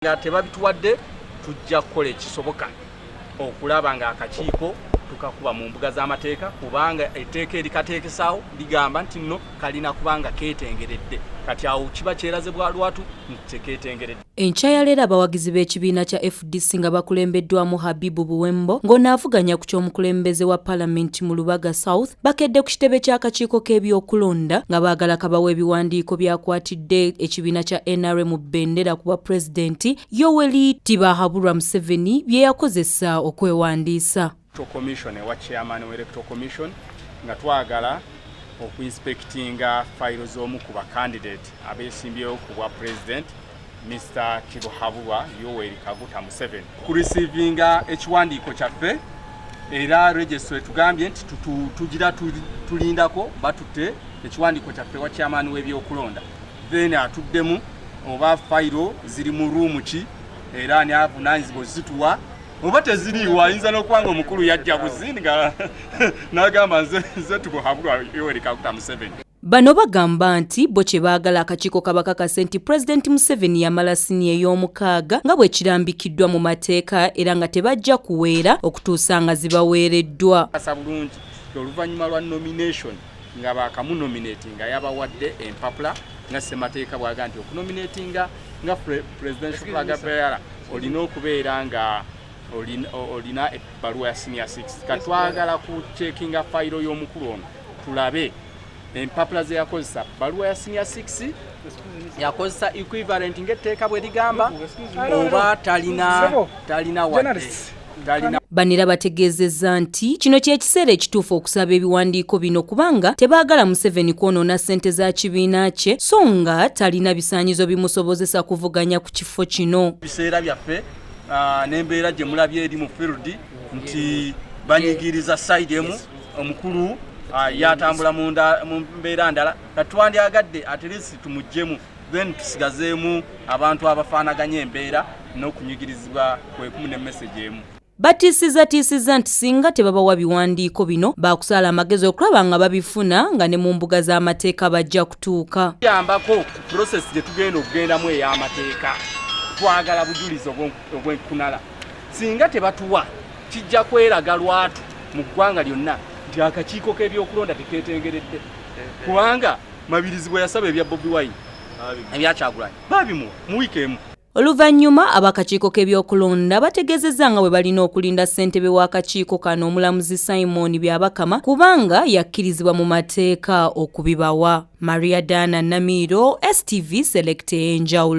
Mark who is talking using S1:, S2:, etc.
S1: nga tebabituwadde tujja kukola ekisoboka okulaba nga akakiiko tukakuba mu mbuga z'amateeka kubanga etteeka erikateekesaawo ligamba nti nno kalina kubanga keetengeredde kati awo kiba kyeraze bwa lwatu tekeetengeredde.
S2: Enkya ya leero abawagizi b'ekibiina kya FDC nga bakulembeddwamu Habibu Buwembo ng'onaavuganya ku ky'omukulembeze wa Paalamenti mu Lubaga South bakedde ku kitebe ky'akakiiko k'ebyokulonda nga baagala kabawa ebiwandiiko byakwatidde ekibiina kya NRM bbendera ku bwa pulezidenti Yoweri Tibahabulwa Museveni bye yakozesa okwewandiisa.
S1: Commission wa chairman wa electoral commission nga twagala okuinspectinga file z'omu ku ba candidate abeesimbyewo ku bwa president Mr. Tibahabulwa Yoweri Kaguta Museveni ku receivinga ekiwandiiko kyaffe era register tugambye nti tugira tulindako batutte ekiwandiiko kyaffe wa chairman w'ebyokulonda then atuddemu oba file ziri mu room ki era ani avunaanyizibwa zituwa oba teziriiwa ayinza n'okubanga omukulu yajja buzinga n'agamba nze Tibahabulwa Yoweri Kaguta Museveni.
S2: Bano bagamba nti bo kye baagala akakiiko kabakakase nti Pulezidenti Museveni yamala siniya ey'omukaaga nga bwe kirambikiddwa mu mateeka era nga tebajja kuweera okutuusa nga zibaweereddwa.
S1: Asa bulungi oluvannyuma lwa nomination nga bakamunominatinga yabawadde empapula nga ssemateeka bwaga nti okunominatinga nga presidential flag bearer olina okubeera nga olina ebbaluwa ya senior 6 katwagala ku checkinga file y'omukulu ono tulabe empapula ze yakozesa baluwa ya senior 6 yakozesa equivalent ng'etteeka bwe ligamba oba talina wadde talina.
S2: Banira bategeezezza nti kino ky'ekiseera ekituufu okusaba ebiwandiiko bino kubanga tebaagala Museveni kwonoona ssente za kibiina kye so nga talina bisaanyizo bimusobozesa kuvuganya ku kifo kino.
S1: Biseera byaffe n'embeera gye mulabye eri mu field nti banyigiriza side emu omukulu yatambula mu mbeera ndala katwandyagadde at least tumuggyemu then tusigazeemu abantu abafaanaganya embeera n'okunyigirizibwa kwekumu ne message emu.
S2: Batiisizza nti singa tebabawa biwandiiko bino baakusaala amagezi okulaba nga babifuna nga ne mu mbuga z'amateeka bajja kutuuka.
S1: Yambako ku process gye tugenda okugendamu ey'amateeka twagala bujulizi obw'enkunala singa tebatuwa kijja kweraga lwatu mu ggwanga lyonna nti akakiiko k'ebyokulonda tekeetengeredde kubanga Mabirizi bwe yasaba ebya Bobi Wine ebya Kyagulanyi baabimuwa mu wiiki emu.
S2: Oluvannyuma abakakiiko k'ebyokulonda bategeezezza nga bwe balina okulinda ssentebe w'akakiiko kano omulamuzi Simon Byabakama kubanga yakkirizibwa mu mateeka okubibawa. Maria Dana Namiro, STV Select Enjawulo.